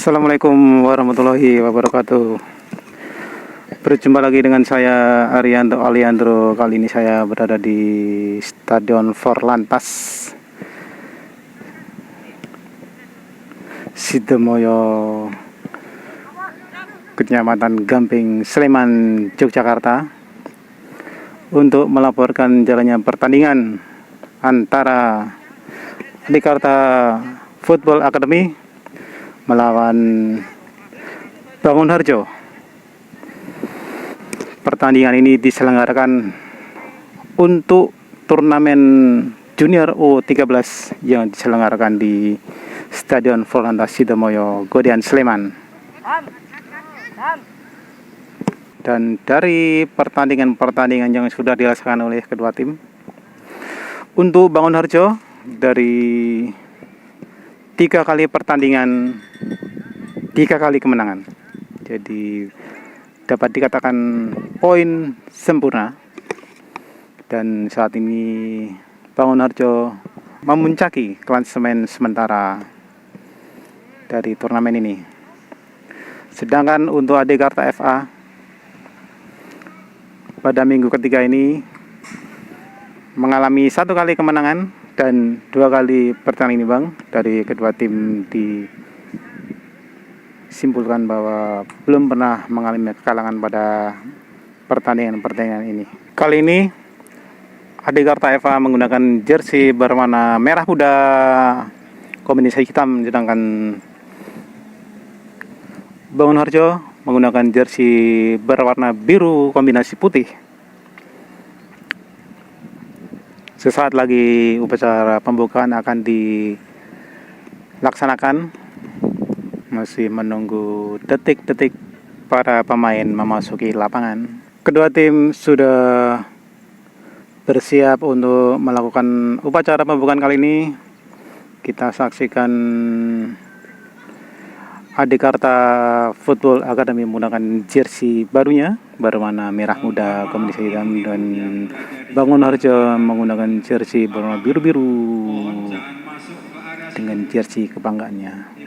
Assalamualaikum warahmatullahi wabarakatuh. Berjumpa lagi dengan saya Arianto Aliandro. Kali ini saya berada di Stadion Forlantas Sidomoyo, Kecamatan Gamping, Sleman, Yogyakarta, untuk melaporkan jalannya pertandingan antara Adikarta Football Academy melawan Bangun Harjo. Pertandingan ini diselenggarakan untuk turnamen Junior U13 yang diselenggarakan di Stadion Forlantas Sidomoyo, Godean, Sleman. Dan dari pertandingan yang sudah dilaksanakan oleh kedua tim, untuk Bangun Harjo dari 3 kali pertandingan, 3 kali kemenangan. Jadi dapat dikatakan poin sempurna. Dan saat ini Bangun Harjo memuncaki klasemen sementara dari turnamen ini. Sedangkan untuk Adikarta FA pada minggu ketiga ini mengalami 1 kali kemenangan dan 2 kali pertandingan imbang. Dari kedua tim disimpulkan bahwa belum pernah mengalami kekalahan pada pertandingan ini. Kali ini Adikarta FA menggunakan jersey berwarna merah muda kombinasi hitam, sedangkan Bangun Harjo menggunakan jersey berwarna biru kombinasi putih. Sesaat lagi upacara pembukaan akan dilaksanakan. Masih menunggu detik-detik para pemain memasuki lapangan. Kedua tim sudah bersiap untuk melakukan upacara pembukaan kali ini. Kita saksikan Adikarta Football Academy menggunakan jersey barunya berwarna merah muda kombinasi hitam, dan Bangun Harjo menggunakan jersey berwarna biru-biru dengan jersey kebanggaannya.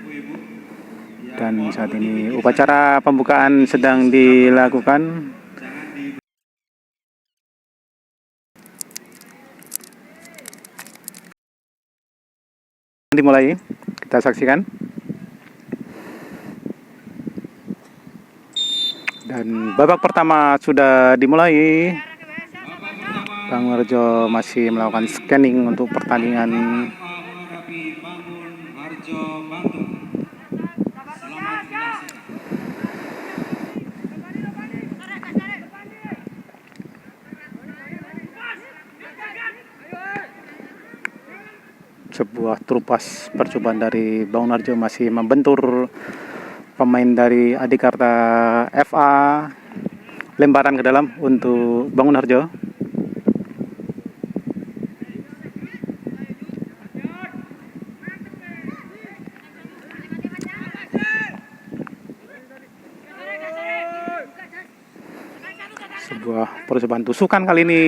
Dan saat ini upacara pembukaan sedang dilakukan. Dimulai, kita saksikan. Dan babak pertama sudah dimulai. Bangun Harjo masih melakukan scanning untuk pertandingan. Sebuah terupas percobaan dari Bangun Harjo masih membentur pemain dari Adikarta FA. Lemparan ke dalam untuk Bangun Harjo. Sebuah percobaan tusukan kali ini.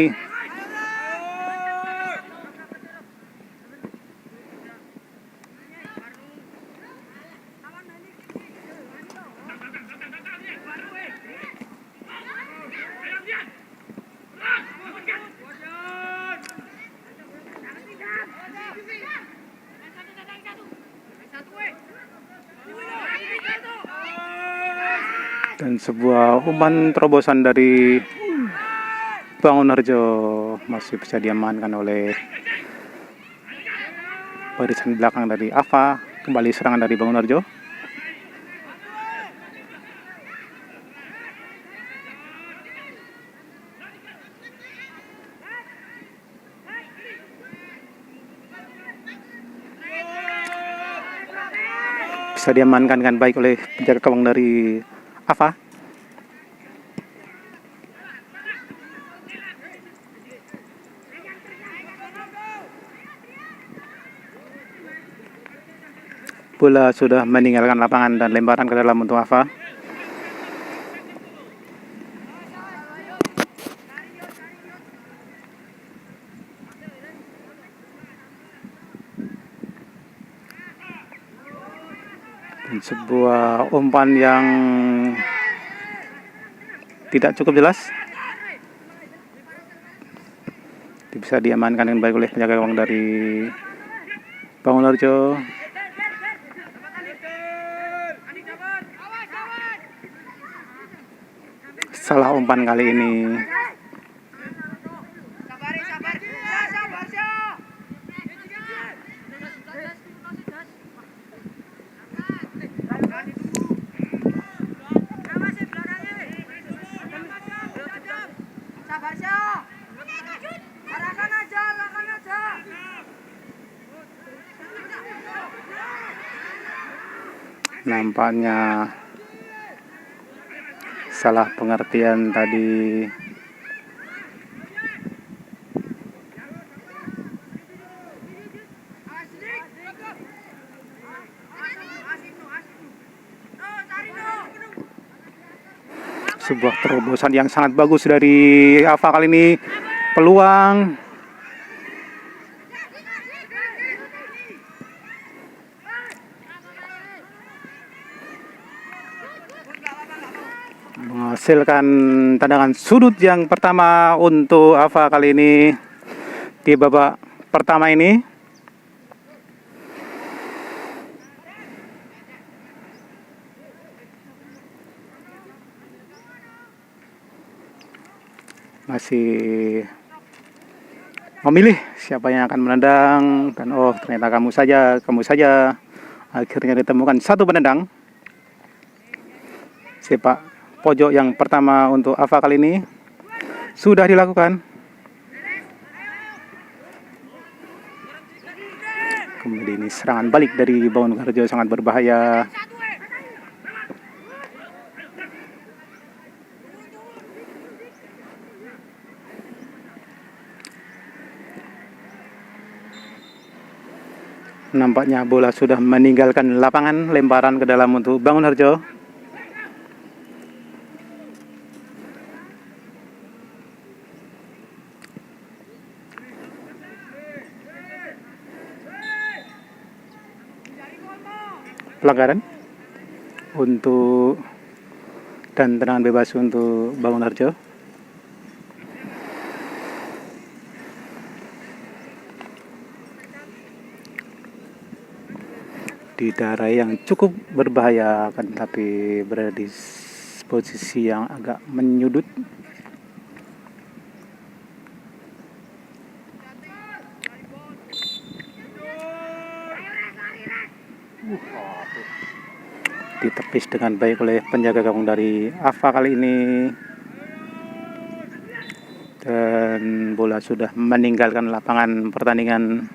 Dan sebuah umpan terobosan dari Bangun Harjo masih bisa diamankan oleh barisan belakang dari AFA. Kembali serangan dari Bangun Harjo. Bisa diamankan dengan baik oleh penjaga gawang dari AFA. Bola sudah meninggalkan lapangan dan lemparan ke dalam untuk AFA. sebuah umpan yang tidak cukup jelas, bisa diamankan dengan baik oleh penjaga gawang dari Bangunarjo. Salah umpan kali ini. Nampaknya salah pengertian tadi. Sebuah terobosan yang sangat bagus dari Ava kali ini. Peluang. Menghasilkan tendangan sudut yang pertama untuk Ava kali ini di babak pertama ini. Masih memilih siapa yang akan menendang, dan oh ternyata kamu saja akhirnya ditemukan satu penendang. Sepak pojok yang pertama untuk Ava kali ini sudah dilakukan. Kemudian ini serangan balik dari Bangunarjo sangat berbahaya. Nampaknya bola sudah meninggalkan lapangan, lemparan ke dalam untuk Bangunarjo. Pelanggaran untuk dan tendangan bebas untuk Bangunarjo. Di daerah yang cukup berbahaya, kan, tapi berada di posisi yang agak menyudut. Ditepis dengan baik oleh penjaga gawang dari Ava kali ini, dan bola sudah meninggalkan lapangan pertandingan.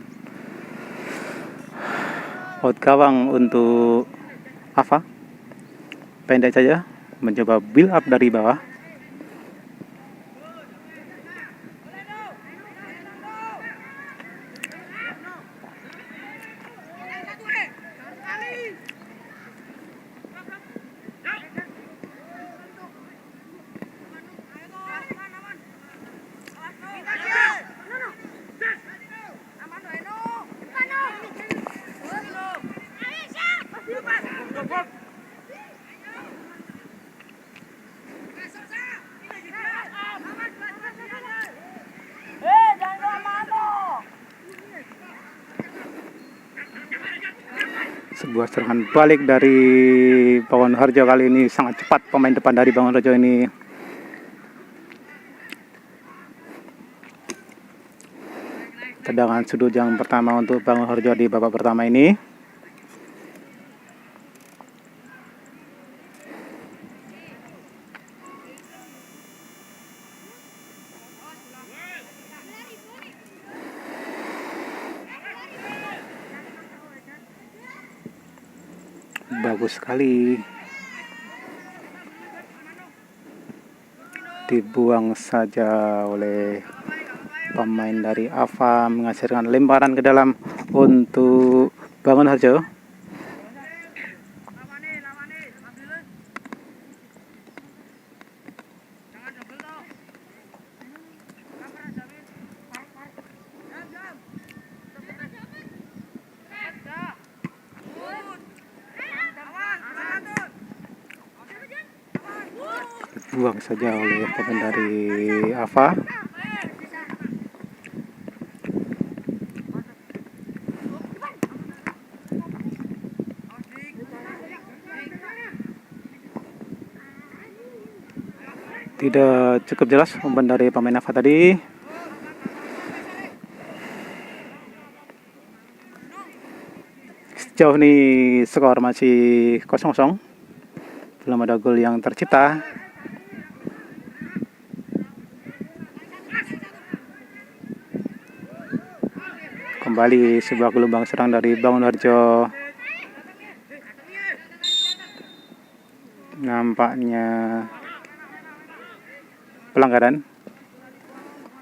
Out gawang untuk Ava, pendek saja mencoba build up dari bawah. Sebuah serangan balik dari Bangunarjo kali ini sangat cepat, pemain depan dari Bangunarjo ini. Tendangan sudut yang pertama untuk Bangunarjo di babak pertama ini. Bagus sekali, dibuang saja oleh pemain dari Ava, menghasilkan lemparan ke dalam untuk Bangunarjo. dibuang saja oleh pemain dari Ava. Tidak cukup jelas umpan dari pemain Ava tadi. Sejauh ini skor masih 0-0. Belum ada gol yang tercipta. Kembali sebuah gelombang serang dari Bangunarjo. Nampaknya pelanggaran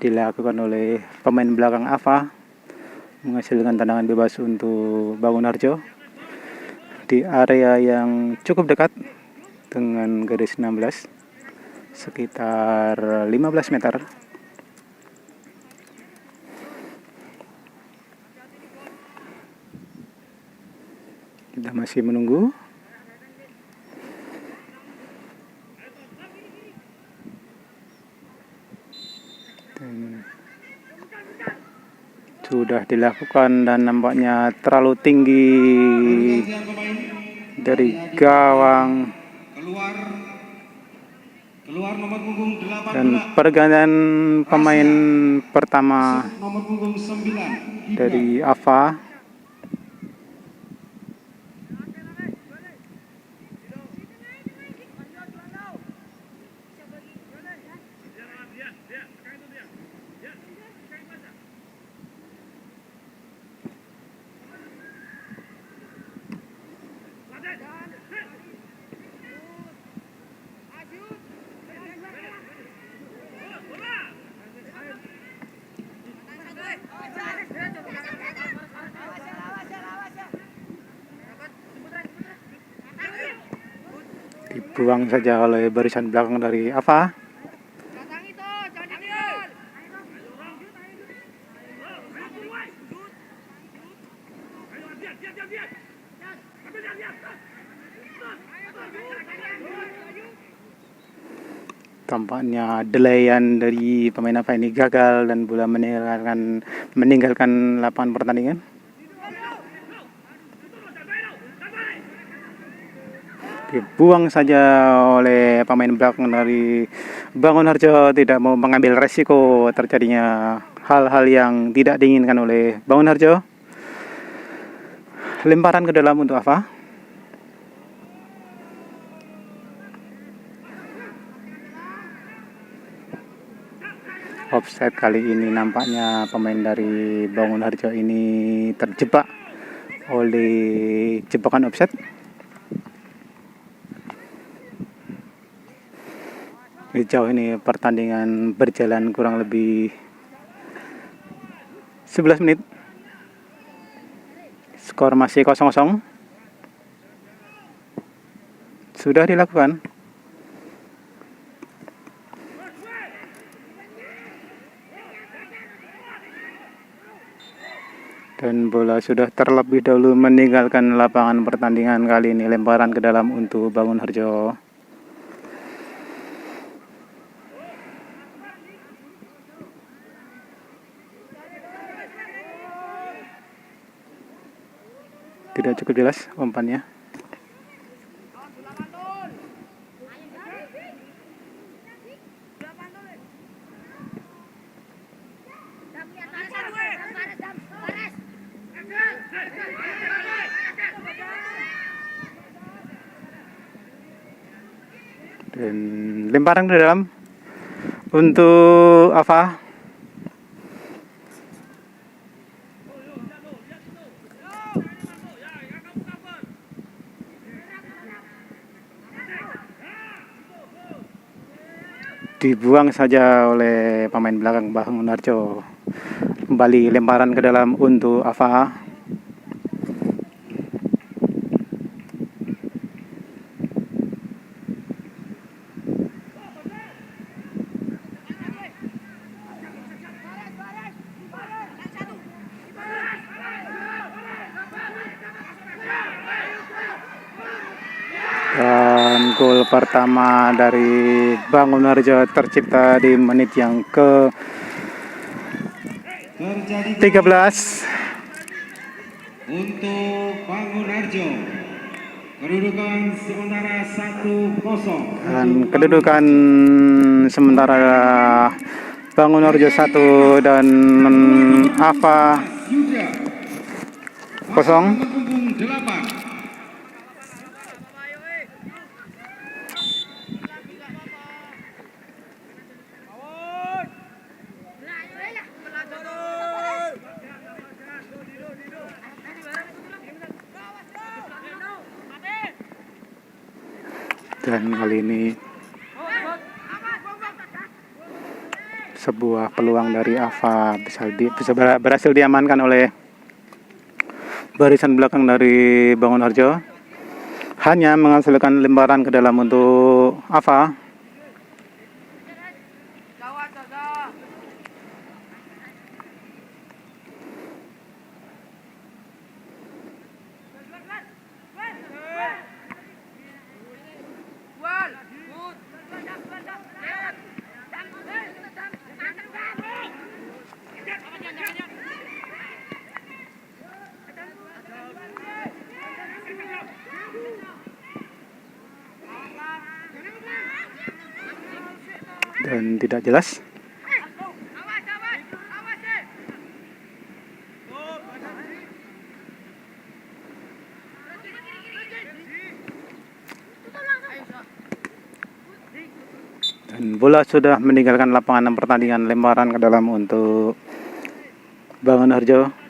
dilakukan oleh pemain belakang Ava, menghasilkan tendangan bebas untuk Bangunarjo di area yang cukup dekat dengan garis 16, sekitar 15 meter. Kita masih menunggu. Dan sudah dilakukan dan nampaknya terlalu tinggi dari gawang. Keluar nomor punggung 18. Dan pergantian pemain pertama Nomor punggung 9 dari Ava. Dibuang saja oleh barisan belakang dari Ava. Tampaknya delayan dari pemain Ava ini gagal dan bola meninggalkan lapangan pertandingan. Dibuang saja oleh pemain belakang dari Bangunarjo, tidak mau mengambil resiko terjadinya hal-hal yang tidak diinginkan oleh Bangunarjo. Lemparan ke dalam untuk Ava. Offside kali ini, nampaknya pemain dari Bangunarjo ini terjebak oleh jebakan offside. Sejauh ini pertandingan berjalan kurang lebih 11 menit. Skor masih 0-0. Sudah dilakukan. Dan bola sudah terlebih dahulu meninggalkan lapangan pertandingan kali ini. Lemparan ke dalam untuk Bangunarjo. Tidak cukup jelas umpannya. Dan lemparan ke dalam untuk Ava. Dibuang saja oleh pemain belakang Bangunarjo. Kembali lemparan ke dalam untuk Ava. Dan gol pertama dari Bangunarjo tercipta di menit yang ke Terjadi 13. untuk Bangunarjo. Kedudukan sementara 1-0. Dan kedudukan sementara Bangunarjo 1 dan AFA Yuda. 0. Nomor punggung 8. Dan kali ini sebuah peluang dari AFA bisa berhasil diamankan oleh barisan belakang dari Bangunarjo. Hanya menghasilkan lemparan ke dalam untuk AFA. Dan tidak jelas. Dan bola sudah meninggalkan lapangan pertandingan, lemparan ke dalam untuk Bangunarjo.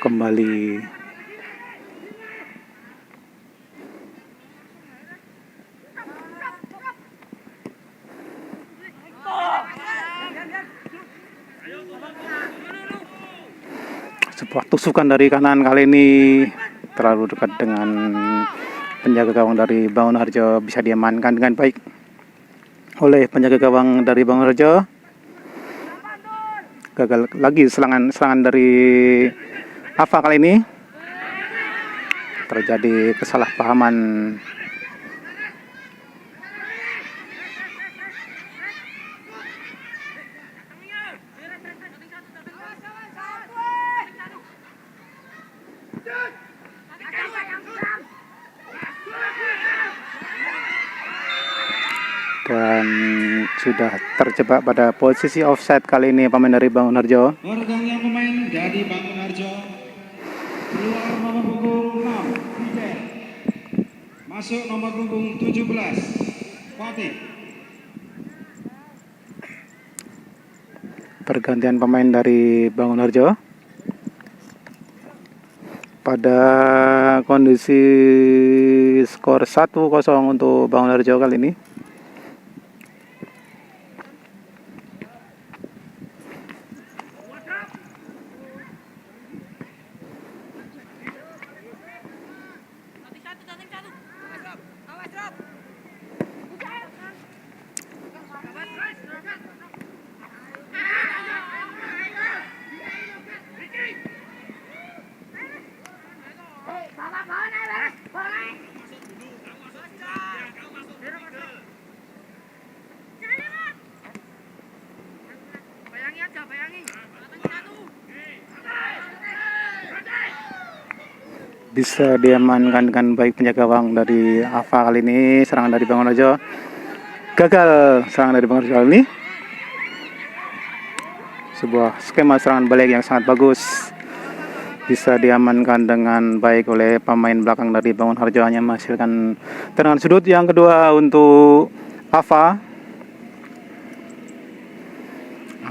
Kembali sebuah tusukan dari kanan, kali ini terlalu dekat dengan penjaga gawang dari Bangunarjo, bisa diamankan dengan baik oleh penjaga gawang dari Bangunarjo. Gagal lagi serangan dari AFA kali ini. Terjadi kesalahpahaman. Dan sudah terjebak pada posisi offside kali ini pemain dari Bangunarjo. Pergantian pemain dari Bangunarjo. Keluar nomor punggung 6, Vijay. Masuk nomor punggung 17, Fatih. Pergantian pemain dari Bangunarjo pada kondisi skor 1-0 untuk Bangunarjo kali ini. Bisa diamankan dengan baik penjaga gawang dari AFA kali ini. Serangan dari Bangunarjo gagal. Serangan dari Bangunarjo kali ini, sebuah skema serangan balik yang sangat bagus, bisa diamankan dengan baik oleh pemain belakang dari Bangunarjo, hanya menghasilkan tendangan sudut yang kedua untuk AFA.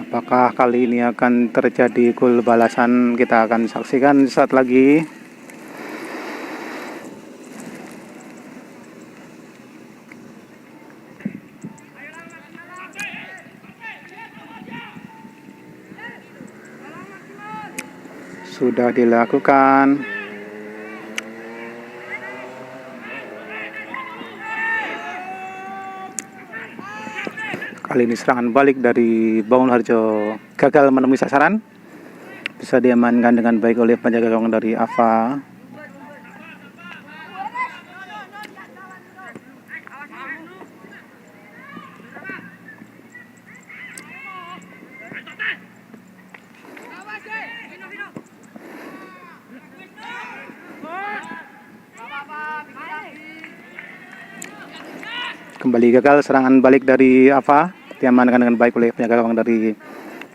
Apakah kali ini akan terjadi gol balasan? Kita akan saksikan saat lagi. sudah dilakukan. Kali ini serangan balik dari Bangunarjo gagal menemui sasaran. Bisa diamankan dengan baik oleh penjaga gawang dari Ava. Kembali gagal serangan balik dari Ava, diamankan dengan baik oleh penjaga gawang dari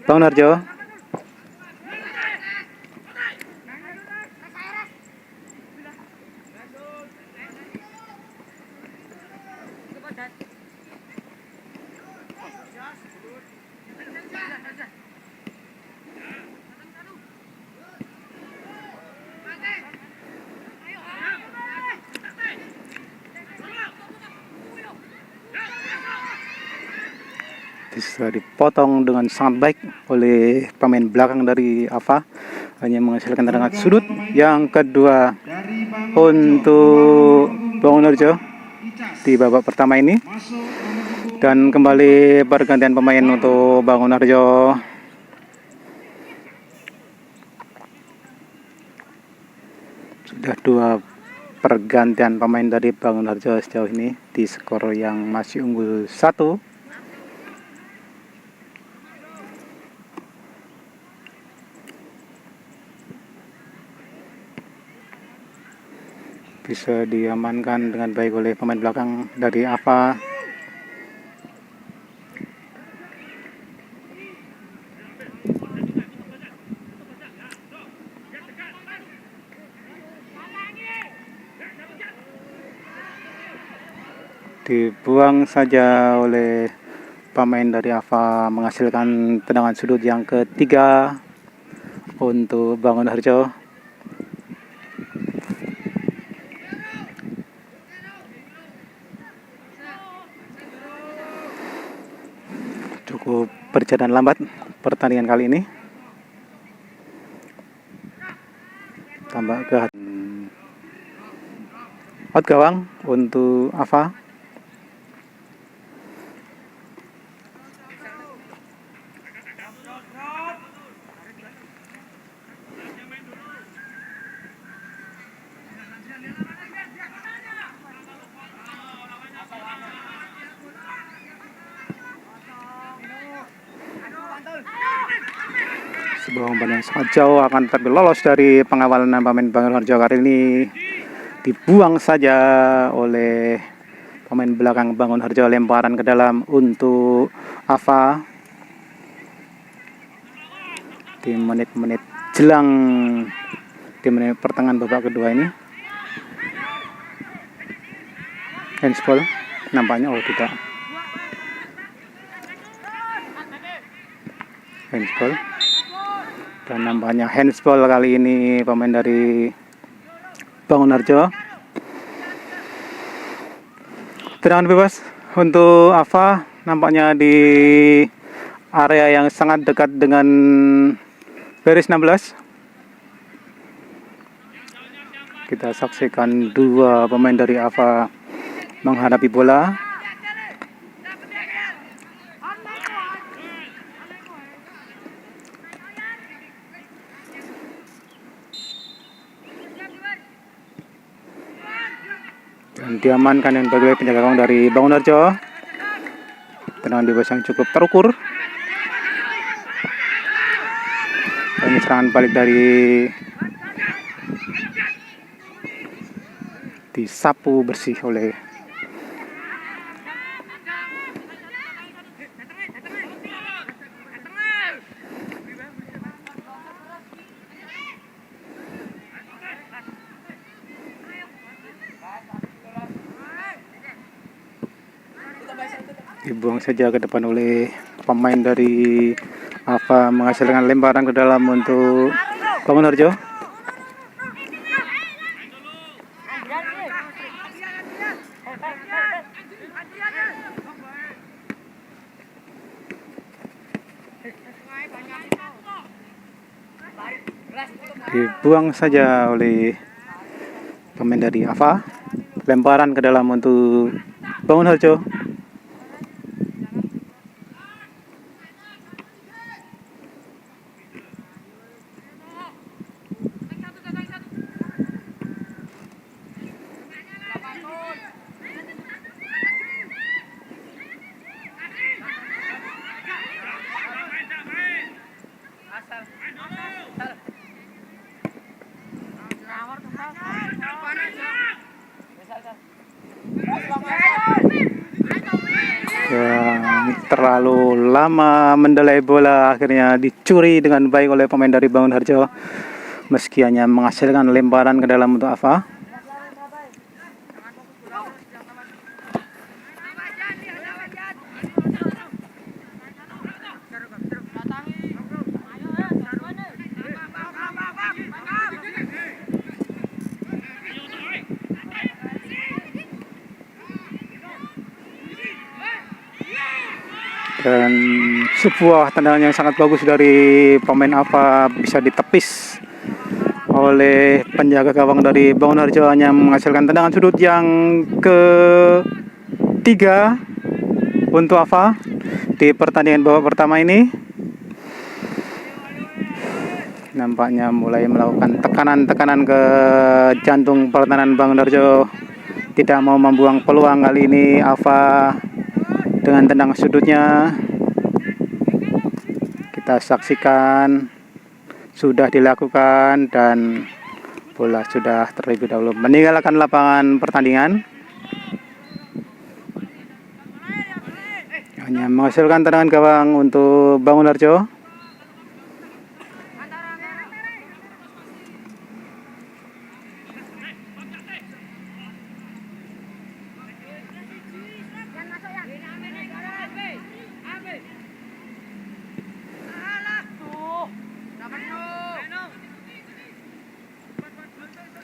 Bangunarjo. Bisa dipotong dengan sangat baik oleh pemain belakang dari Ava, hanya menghasilkan tendangan sudut. Yang kedua Dari untuk Bangunarjo di babak pertama ini, masuk nomor punggung dan kembali pergantian pemain untuk Bangunarjo. Sudah 2 pergantian pemain dari Bangunarjo sejauh ini di skor yang masih unggul 1. Bisa diamankan dengan baik oleh pemain belakang dari Ava. Dibuang saja oleh pemain dari Ava, menghasilkan tendangan sudut yang ketiga untuk Bangunarjo. Cukup berjalan lambat pertandingan kali ini. Tambah ke out gawang untuk Ava. Sebuah umpan yang sangat jauh akan tetapi lolos dari pengawalan pemain Bangunarjo. Kali ini dibuang saja oleh pemain belakang Bangunarjo, lemparan ke dalam untuk Ava di menit-menit jelang di menit pertengahan babak kedua ini. Handsball nampaknya, oh tidak, handsball, dan nampaknya handsball kali ini pemain dari Bangunarjo. Tendangan bebas untuk Ava, nampaknya di area yang sangat dekat dengan garis 16. Kita saksikan 2 pemain dari Ava menghadapi bola. Dan diamankan dengan baik oleh penjaga gawang dari Bangunarjo. Tendangan bebas yang cukup terukur. Ini serangan balik dari disapu bersih oleh dibuang saja ke depan oleh pemain dari Ava, menghasilkan lemparan ke dalam untuk Bangunarjo. dibuang saja oleh pemain dari AFA. Lemparan ke dalam untuk Bangunharjo. Yang terlalu lama mendelay bola akhirnya dicuri dengan baik oleh pemain dari Bangunharjo, meski hanya menghasilkan lemparan ke dalam untuk AFA. Dan sebuah tendangan yang sangat bagus dari pemain AFA bisa ditepis oleh penjaga gawang dari Bangunharjo, hanya menghasilkan tendangan sudut yang ketiga untuk AFA di pertandingan babak pertama ini. Nampaknya mulai melakukan tekanan-tekanan ke jantung pertahanan Bangunharjo, tidak mau membuang peluang. Kali ini AFA dengan tendangan sudutnya kita saksikan sudah dilakukan dan bola sudah terlebih dahulu meninggalkan lapangan pertandingan, hanya menghasilkan tendangan gawang untuk Bangunharjo.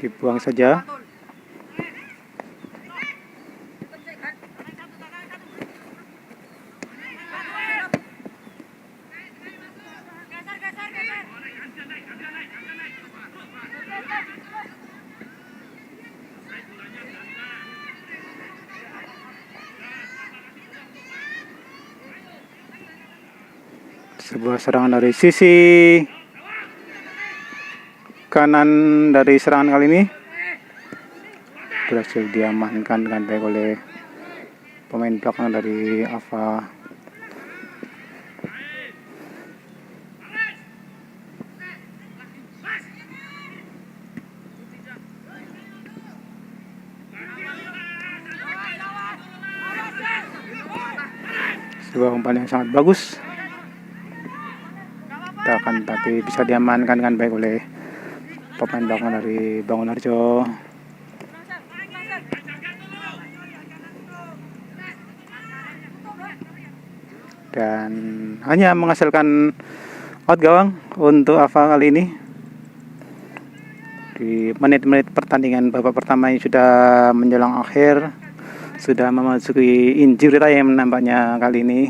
Dibuang saja. Sebuah serangan dari sisi kanan dari serangan kali ini berhasil diamankan dengan baik oleh pemain belakang dari AFA. Sebuah umpan yang sangat bagus, tapi bisa diamankan dengan baik oleh pemain belakang dari Bangunharjo. Dan hanya menghasilkan out gawang untuk AFA kali ini. Di menit-menit pertandingan babak pertama yang sudah menjelang akhir, sudah memasuki injury time nampaknya kali ini.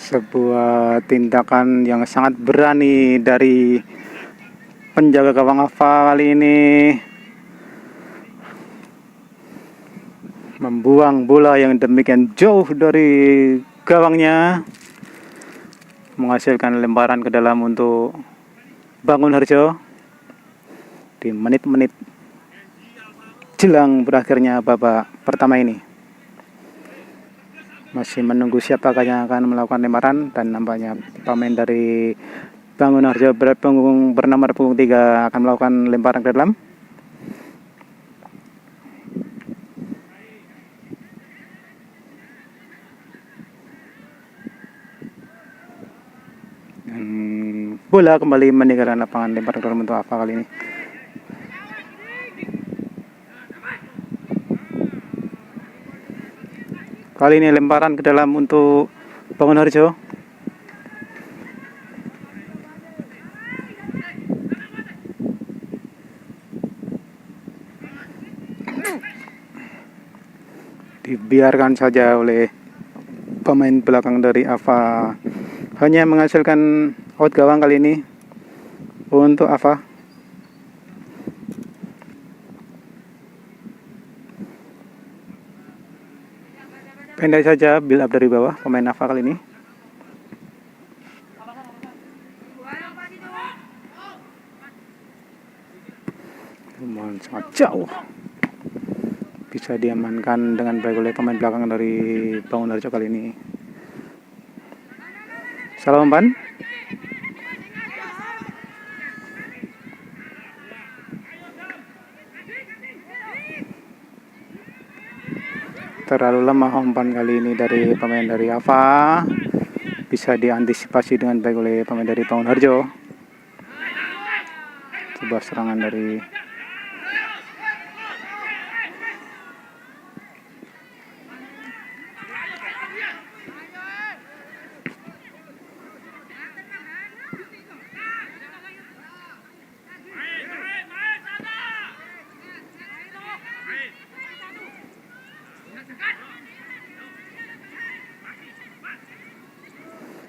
Sebuah tindakan yang sangat berani dari penjaga gawang AFA kali ini, membuang bola yang demikian jauh dari gawangnya, menghasilkan lemparan ke dalam untuk Bangunharjo di menit-menit jelang berakhirnya babak pertama ini. Masih menunggu siapakah yang akan melakukan lemparan, dan nampaknya pemain dari Bangun Harjo bernomor punggung 3 akan melakukan lemparan ke dalam. Dan bola kembali meninggalkan lapangan lemparan ke dalam untuk AFA kali ini. Kali ini lemparan ke dalam untuk Bangun Harjo. Dibiarkan saja oleh pemain belakang dari AFA, hanya menghasilkan out gawang kali ini untuk AFA. Pendek saja build up dari bawah pemain AFA kali ini. Lumayan sangat jauh, bisa diamankan dengan baik oleh pemain belakang dari Bangun Harjo kali ini. Salah umpan. Terlalu lemah umpan kali ini dari pemain dari AFA. Bisa diantisipasi dengan baik oleh pemain dari Bangun Harjo. Sebuah serangan dari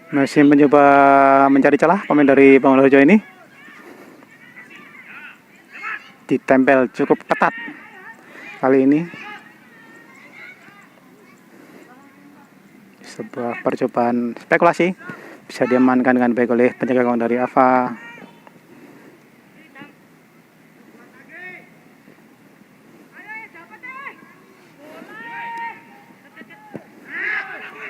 masih mencoba mencari celah pemain dari Bangun Harjo ini. Ditempel cukup ketat kali ini. Sebuah percobaan spekulasi bisa diamankan dengan baik oleh penjaga gawang dari AFA.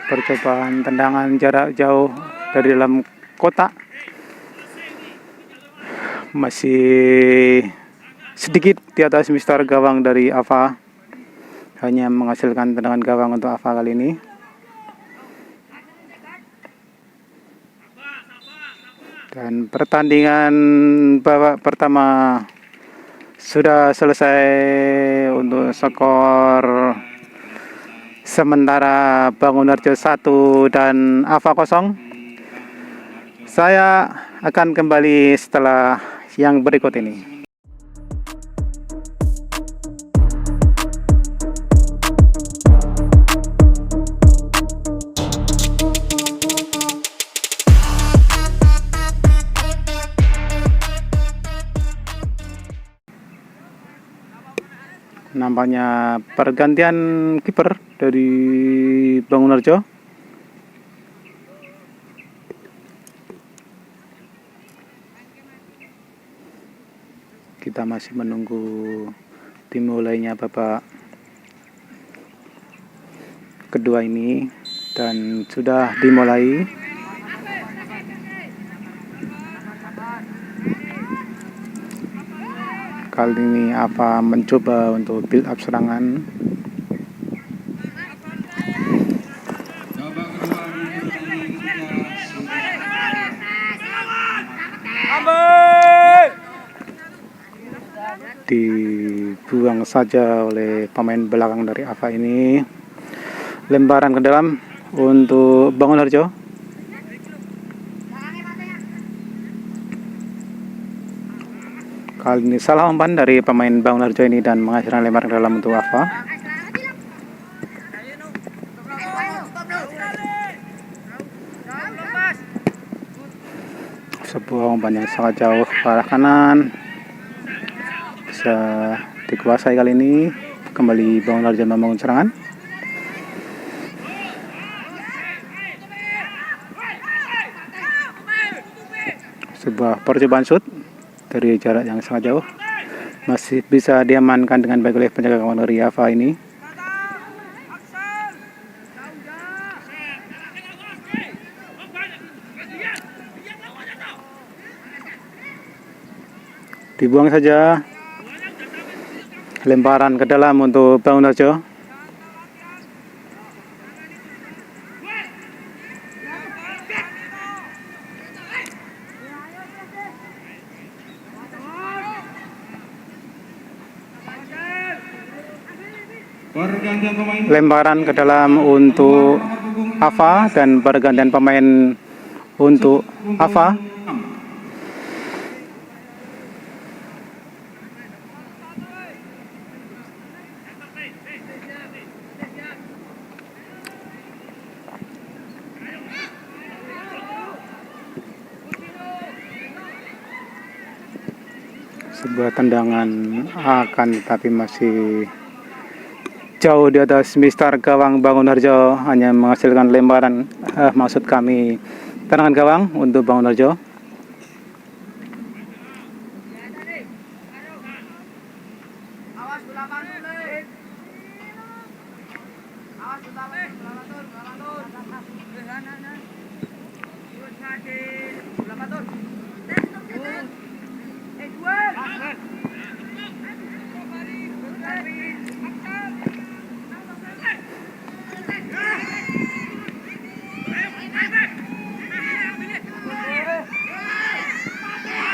Percobaan tendangan jarak jauh dari dalam kotak masih sedikit di atas mister gawang dari AFA, hanya menghasilkan tendangan gawang untuk AFA kali ini. Dan pertandingan babak pertama sudah selesai untuk skor sementara Bangun Harjo 1 dan AFA 0. Saya akan kembali setelah yang berikut ini. Nampaknya pergantian kiper dari Bangun Harjo. Kita masih menunggu dimulainya babak kedua ini, dan sudah dimulai. Kali ini AFA mencoba untuk build up serangan. Dibuang saja oleh pemain belakang dari AFA ini. Lemparan ke dalam untuk Bangun Harjo. Kali ini salah umpan dari pemain Bangun Harjo ini dan menghasilkan lemparan ke dalam untuk AFA. Sebuah umpan yang sangat jauh ke arah kanan, bisa dikuasai kali ini. Kembali Bangun Harjo membangun serangan. Sebuah percobaan shoot dari jarak yang sangat jauh, masih bisa diamankan dengan baik oleh penjaga gawang dari Ava ini. Dibuang saja, lemparan ke dalam untuk Bangunarjo. Pergantian pemain. Lemparan ke dalam untuk Ava dan pergantian pemain untuk Ava. Sebuah tendangan akan tetapi masih jauh di atas Mister gawang Bangunarjo, hanya menghasilkan lemparan, maksud kami tendangan gawang untuk Bangunarjo.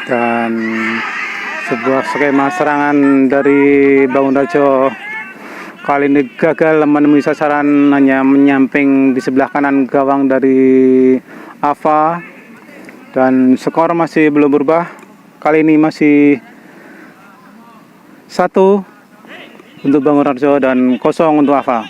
Dan sebuah skema serangan dari Bangunarjo kali ini gagal menemui sasaran, hanya menyamping di sebelah kanan gawang dari Ava, dan skor masih belum berubah. Kali ini masih 1 untuk Bangunarjo dan 0 untuk Ava.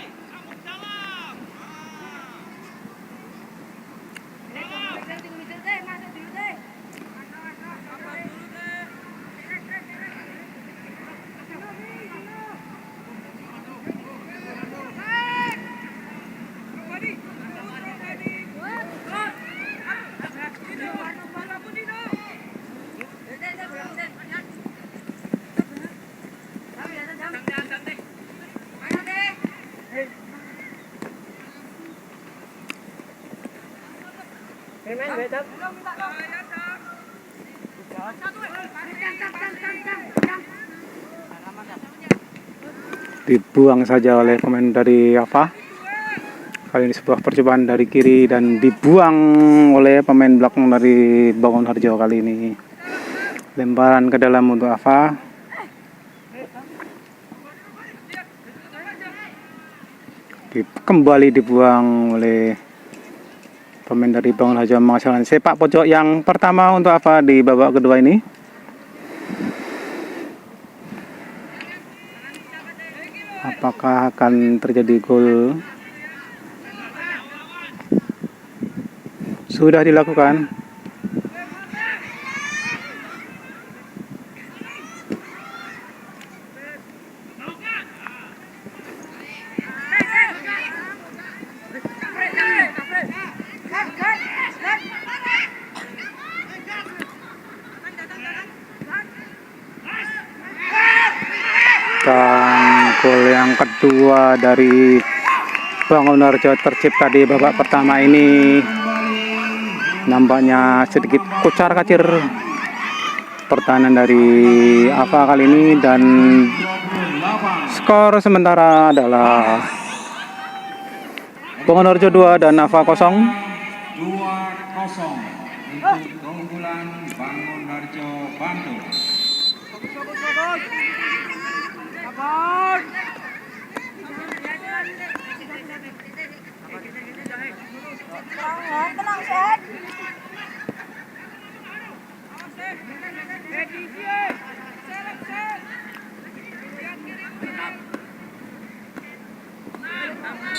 Dibuang saja oleh pemain dari Ava. Kali ini sebuah percobaan dari kiri dan dibuang oleh pemain belakang dari Bangunarjo. Kali ini lemparan ke dalam untuk Ava. Kembali dibuang oleh pemain dari Bangunarjo, menghasilkan sepak pojok yang pertama untuk Ava di babak kedua ini. Apakah akan terjadi gol? Sudah dilakukan. Dan gol yang kedua dari Bangunarjo tercipta di babak pertama ini. Nampaknya sedikit kocar-kacir pertahanan dari Ava kali ini, dan skor sementara adalah Bangunarjo 2 dan Ava 0. 2-0 untuk keunggulan Bangunarjo Bantul.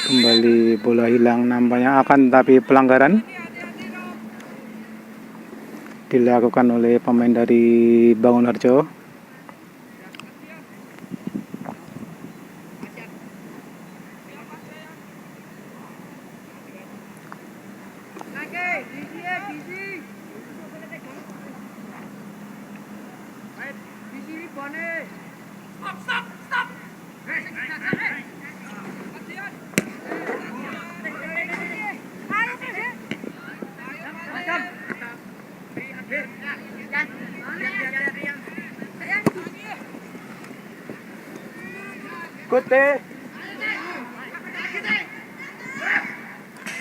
Kembali bola hilang, nampaknya akan tapi pelanggaran dilakukan oleh pemain dari Bangunarjo.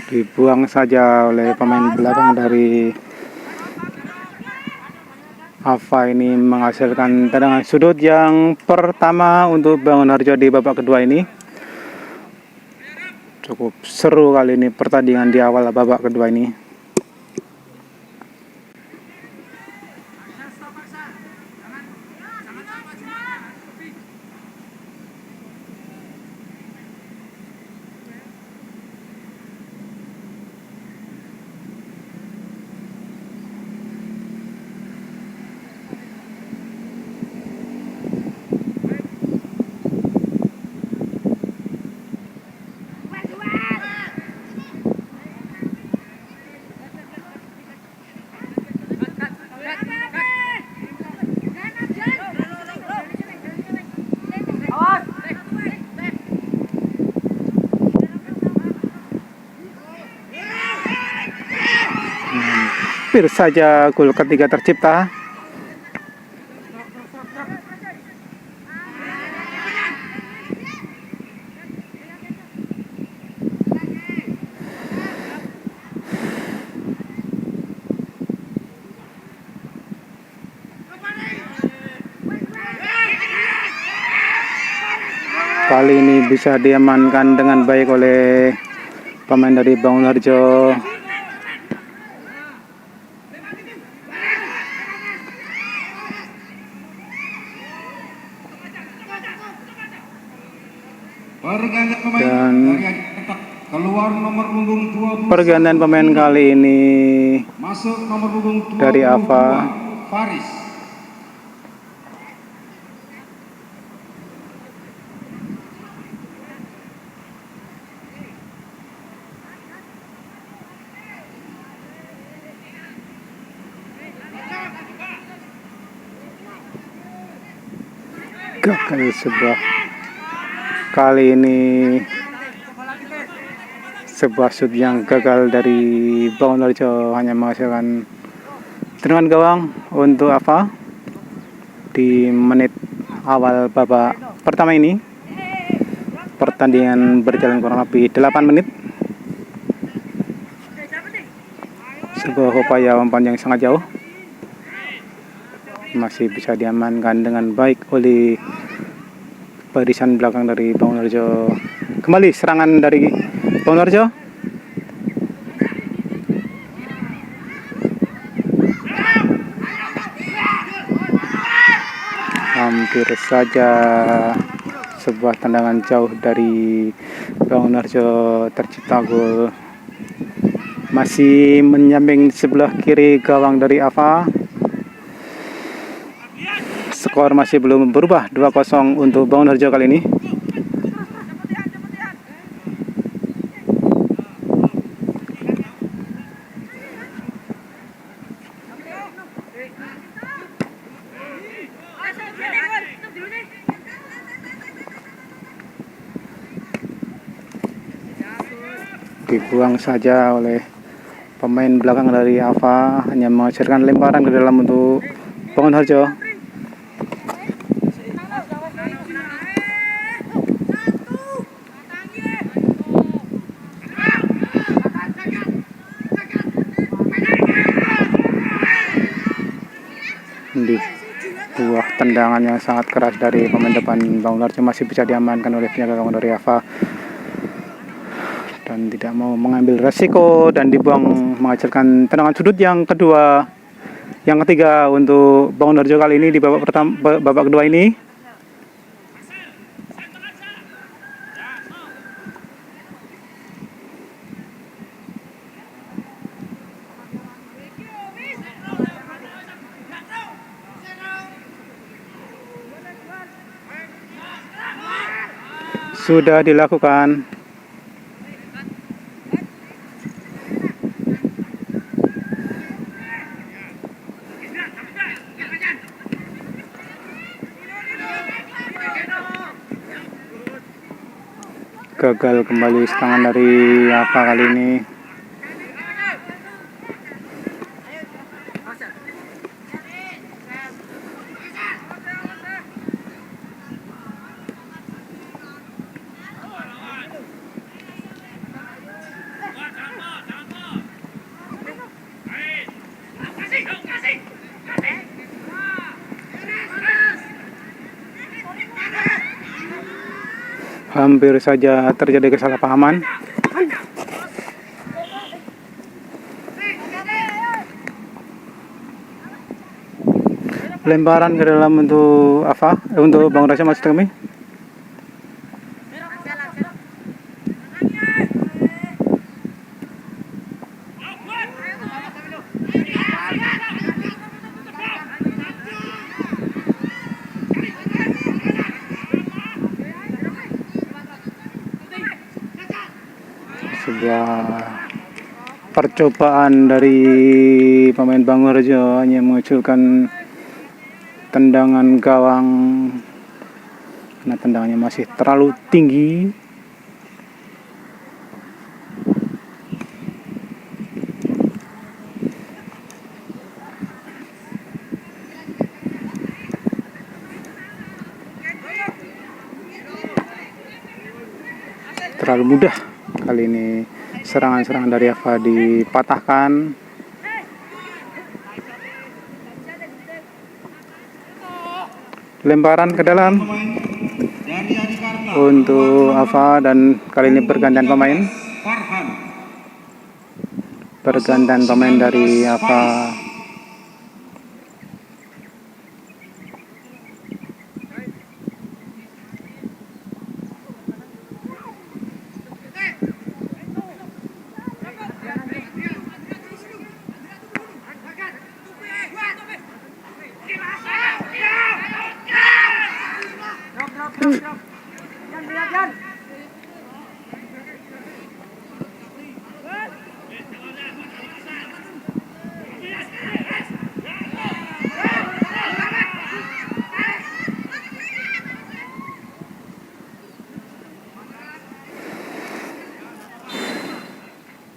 Dibuang saja oleh pemain belakang dari Ava. Ini menghasilkan tendangan sudut yang pertama untuk Bangun Harjo di babak kedua ini. Cukup seru kali ini pertandingan di awal babak kedua ini. Hampir saja gol ketiga tercipta. Kali ini bisa diamankan dengan baik oleh pemain dari Bangun Harjo. Pergantian pemain Dan dari keluar nomor punggung 20. pergantian pemain kali ini Masuk nomor punggung 22. dari Ava. Faris. Gagal sebuah kali ini, sebuah shoot yang gagal dari Bangun Harjo hanya menghasilkan tendangan gawang untuk Ava di menit awal babak pertama ini. Pertandingan berjalan kurang lebih 8 menit. Sebuah upaya umpan yang sangat jauh masih bisa diamankan dengan baik oleh barisan belakang dari Bangun Harjo. Kembali serangan dari Bangun Harjo. Hampir saja sebuah tendangan jauh dari Bangun Harjo tercipta gol. Masih menyamping sebelah kiri gawang dari Ava. Skor masih belum berubah, 2-0 untuk Bangun Harjo kali ini. Dibuang saja oleh pemain belakang dari Ava, hanya menghasilkan lemparan ke dalam untuk Bangun Harjo. Di buah tendangan yang sangat keras dari pemain depan Bangun Harjo masih bisa diamankan oleh penjaga gawang dari Ava dan tidak mau mengambil resiko dan dibuang, menghasilkan tendangan sudut yang ketiga untuk Bangun Harjo kali ini di babak kedua ini. Sudah dilakukan. Gagal kembali serangan dari apa kali ini. Hampir saja terjadi kesalahpahaman. Lemparan ke dalam untuk apa? Untuk Bang Rasya maksud kami? Sebuah percobaan dari pemain Bangurjo hanya mengucurkan tendangan gawang karena tendangannya masih terlalu tinggi. Terlalu mudah kali ini serangan-serangan dari Ava dipatahkan. Lemparan ke dalam Dari Adikarta. untuk Ava dan kali ini pergantian pemain. Farhan. Pergantian pemain dari Ava.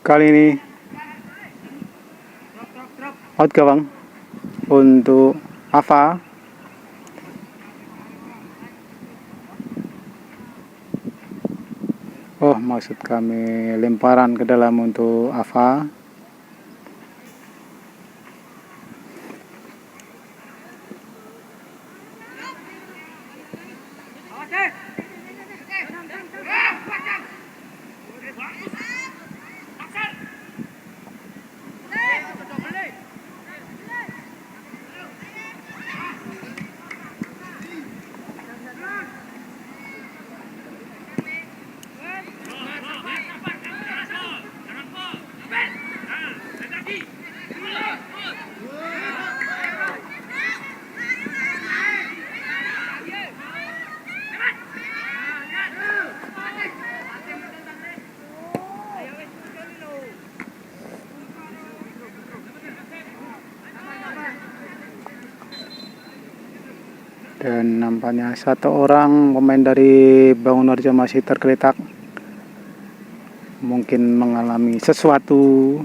Kali ini out gawang untuk Ava. Oh, maksud kami lemparan ke dalam untuk Ava. Dan nampaknya satu orang pemain dari Bangunarjo masih tergeletak, mungkin mengalami sesuatu,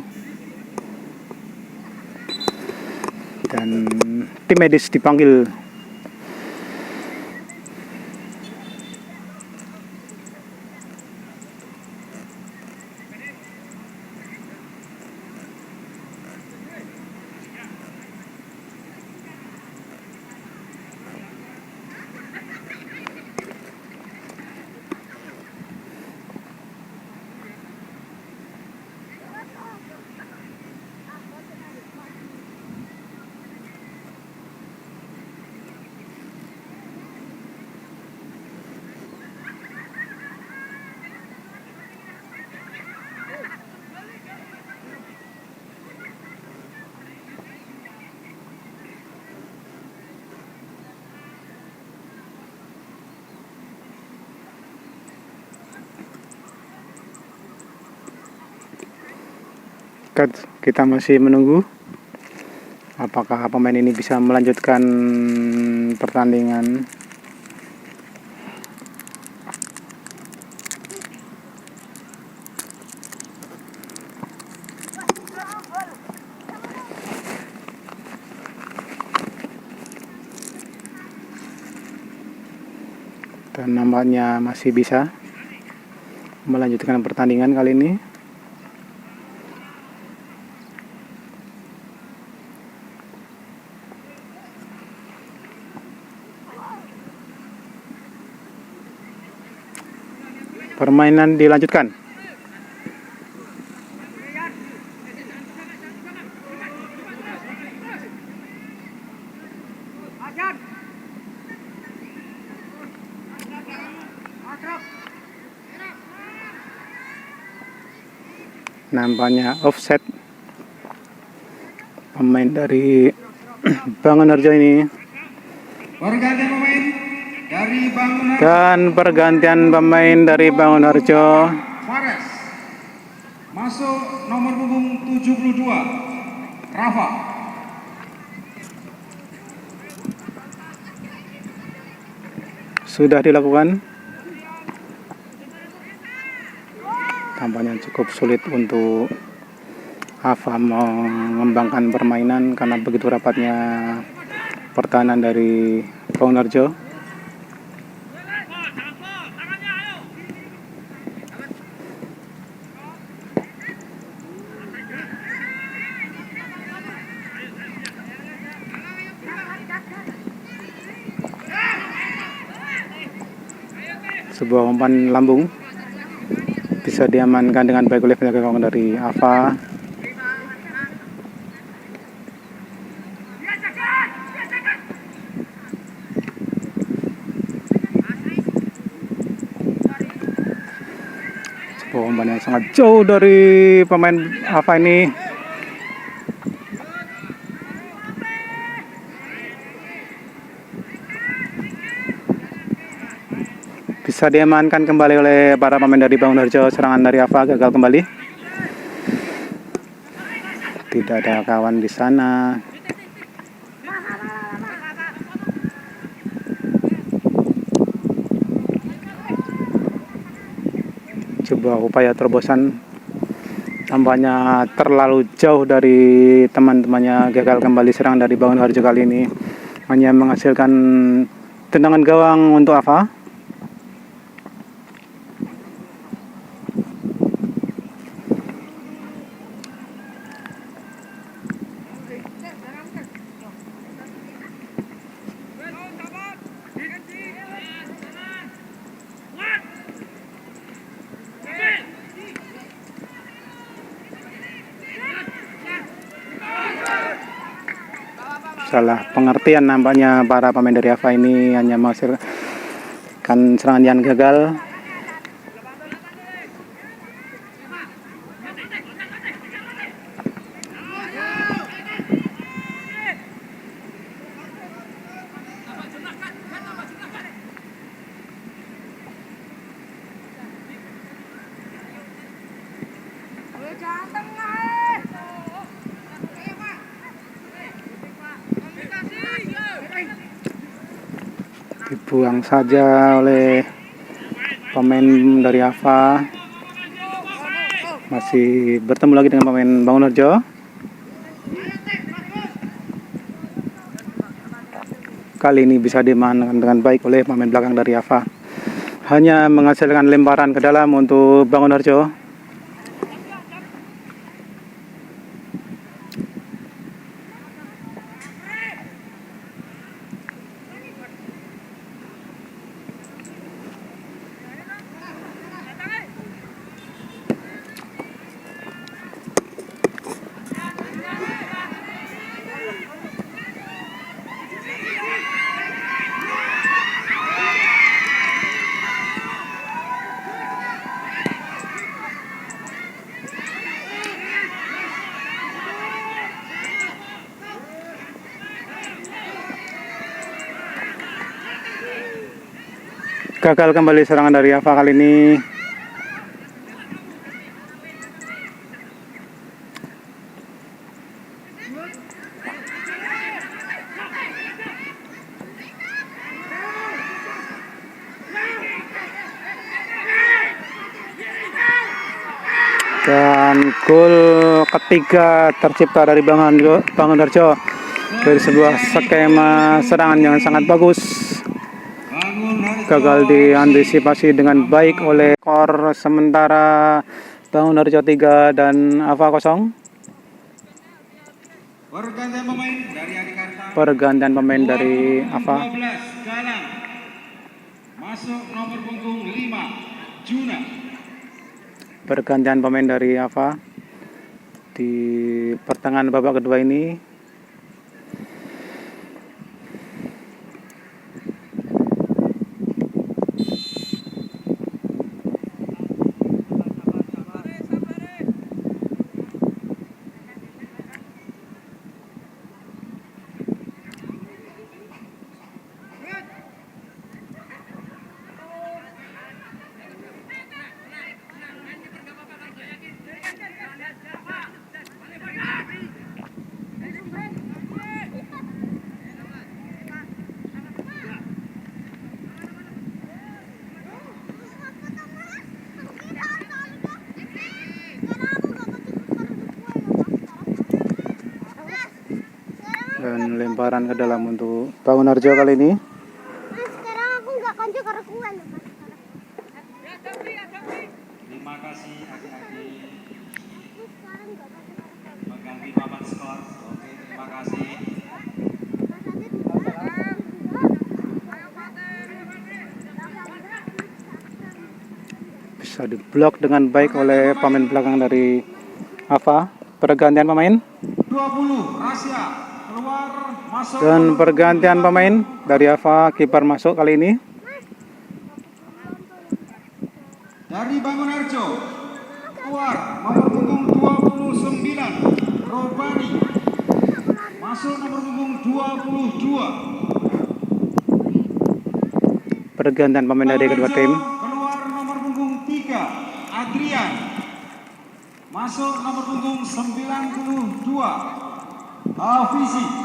dan tim medis dipanggil. Kita masih menunggu apakah pemain ini bisa melanjutkan pertandingan. Dan nampaknya masih bisa melanjutkan pertandingan kali ini. Permainan dilanjutkan. Nampaknya offset pemain dari Bangunarjo ini. Pergantian pemain dari Bangunan Dan pergantian pemain dari Bangunarjo. Fares. Masuk nomor punggung 72, Rafa. Sudah dilakukan. Tampaknya cukup sulit untuk Ava mengembangkan permainan karena begitu rapatnya pertahanan dari Bangunarjo. Sebuah umpan lambung bisa diamankan dengan baik oleh penjaga gawang dari Ava. Sebuah umpan yang sangat jauh dari pemain Ava ini. Bisa diamankan kembali oleh para pemain dari Bangunarjo. Serangan dari Ava gagal kembali. Tidak ada kawan di sana. Coba upaya terobosan tampaknya terlalu jauh dari teman-temannya. Gagal kembali serang dari Bangunarjo kali ini. Hanya menghasilkan tendangan gawang untuk Ava. Salah pengertian nampaknya para pemain dari Ava ini, hanya menghasilkan serangan yang gagal. Dibuang saja oleh pemain dari Ava. Masih bertemu lagi dengan pemain Bangunarjo. Kali ini bisa dimanfaatkan dengan baik oleh pemain belakang dari Ava. Hanya menghasilkan lemparan ke dalam untuk Bangunarjo. Gagal kembali serangan dari Ava kali ini. Dan gol ketiga tercipta dari Bangunarjo dari sebuah skema serangan yang sangat bagus. Gagal diantisipasi dengan baik oleh skor sementara Bangunarjo 3 dan Ava 0. Pergantian pemain dari Adikarta. Pergantian pemain dari Ava. 12 Galang. Masuk nomor punggung 5, Juna. Pergantian pemain dari Ava di pertengahan babak kedua ini. Dan lemparan ke dalam untuk Bangunarjo kali ini. Sekarang aku nggak konco karena kuat. Terima kasih adik-adik. Sekarang nggak konco. Mengganti papan skor. Oke, terima kasih. Bisa diblok dengan baik oleh pemain belakang dari Ava. Pergantian pemain 20 Rasya keluar masuk. dan pergantian pemain dari Ava, kiper masuk kali ini. Dari Bangunarjo keluar nomor punggung 29 Robani. Masuk nomor punggung 22. Pergantian pemain dari kedua tim. Keluar nomor punggung 3 Adrian. Masuk nomor punggung 92 Hafizi.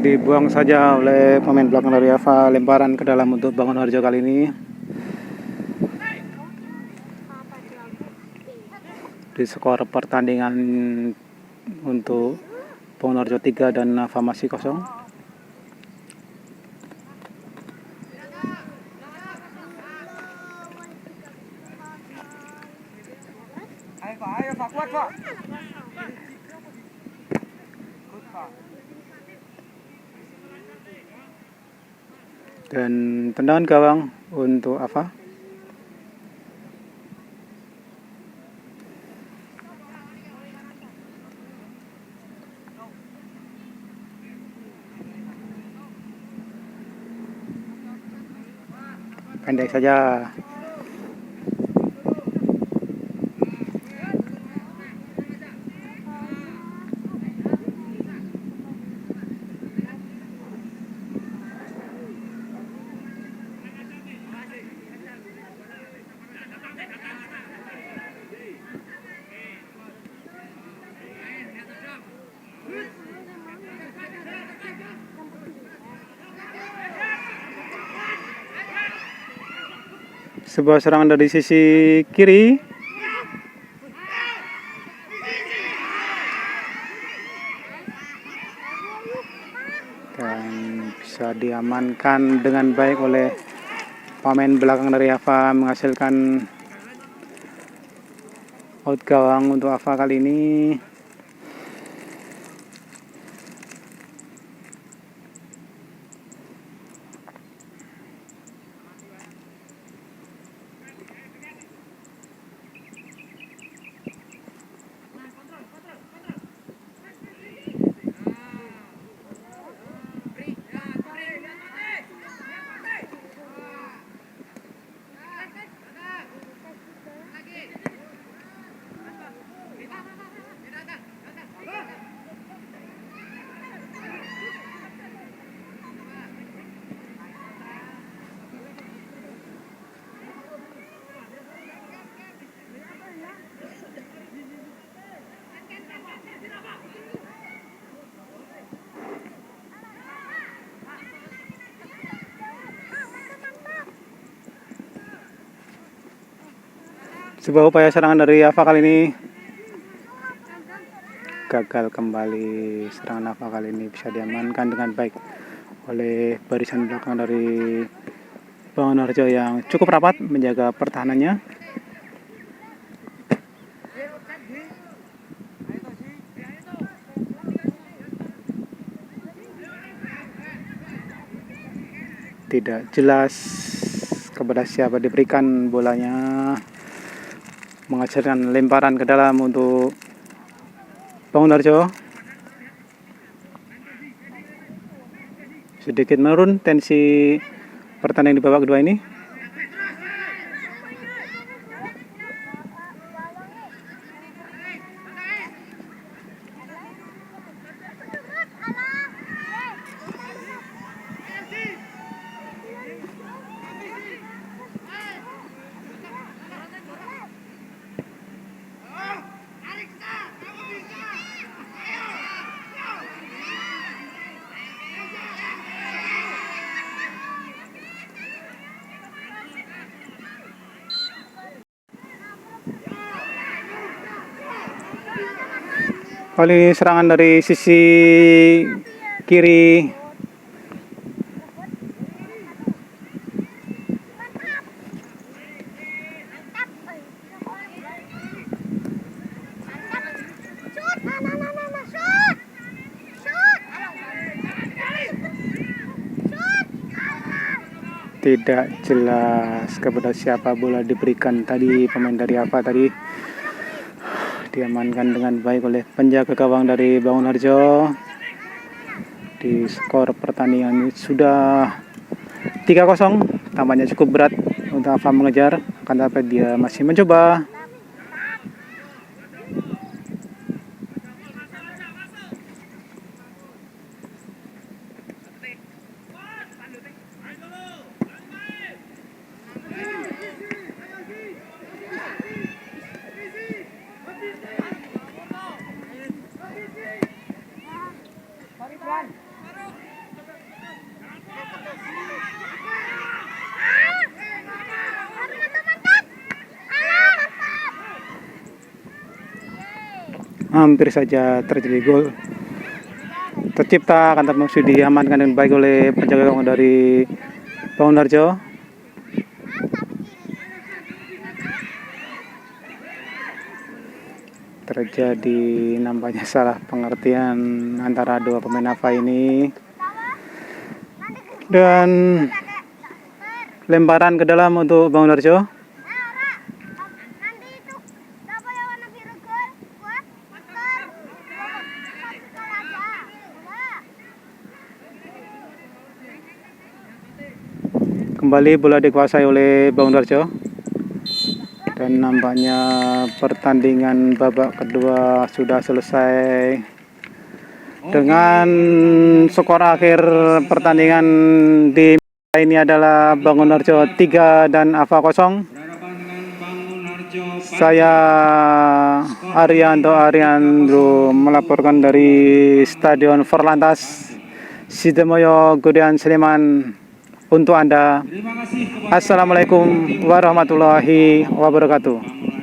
Dibuang saja oleh pemain belakang dari Ava. Lemparan ke dalam untuk Bangunarjo kali ini. Di skor pertandingan untuk Bangunarjo 3 dan Ava masih kosong. Ayo Pak, kuat Pak. Dan tendangan gawang untuk Ava. Pendek saja. Sebuah serangan dari sisi kiri. Dan bisa diamankan dengan baik oleh pemain belakang dari Ava, menghasilkan out gawang untuk Ava kali ini. Sebuah upaya serangan dari Ava kali ini gagal kembali. Serangan AFA kali ini bisa diamankan dengan baik oleh barisan belakang dari Bangunarjo yang cukup rapat menjaga pertahanannya. Tidak jelas kepada siapa diberikan bolanya, menghasilkan lemparan ke dalam untuk Bangunarjo. Sedikit menurun tensi pertandingan di babak kedua ini. Kali ini serangan dari sisi kiri. Shoot! Shoot! Shoot! Shoot! Tidak jelas kepada siapa bola diberikan tadi. Pemain dari AFA tadi diamankan dengan baik oleh penjaga gawang dari Bangunarjo. Di skor pertandingan ini sudah 3-0. Tampaknya cukup berat untuk AFA mengejar, akan tapi dia masih mencoba. Hampir saja terjadi gol tercipta, akan tapi sudah diamankan dengan baik oleh penjaga gawang dari Bangunarjo. Terjadi nampaknya salah pengertian antara dua pemain AFA ini, dan lemparan ke dalam untuk Bangunarjo. Nanti itu siapa yang warna biru gol? Buat masker. Satu gol aja. Bola. Kembali bola dikuasai oleh Bangunarjo, dan nampaknya pertandingan babak kedua sudah selesai dengan skor akhir pertandingan di ini adalah Bangunarjo 3 dan AFA 0. Berhadapan dengan Bangunarjo. Saya Ariandro melaporkan dari Stadion Forlantas Sidomoyo Gudean Sleman untuk Anda. Terima kasih kepada Assalamualaikum warahmatullahi wabarakatuh.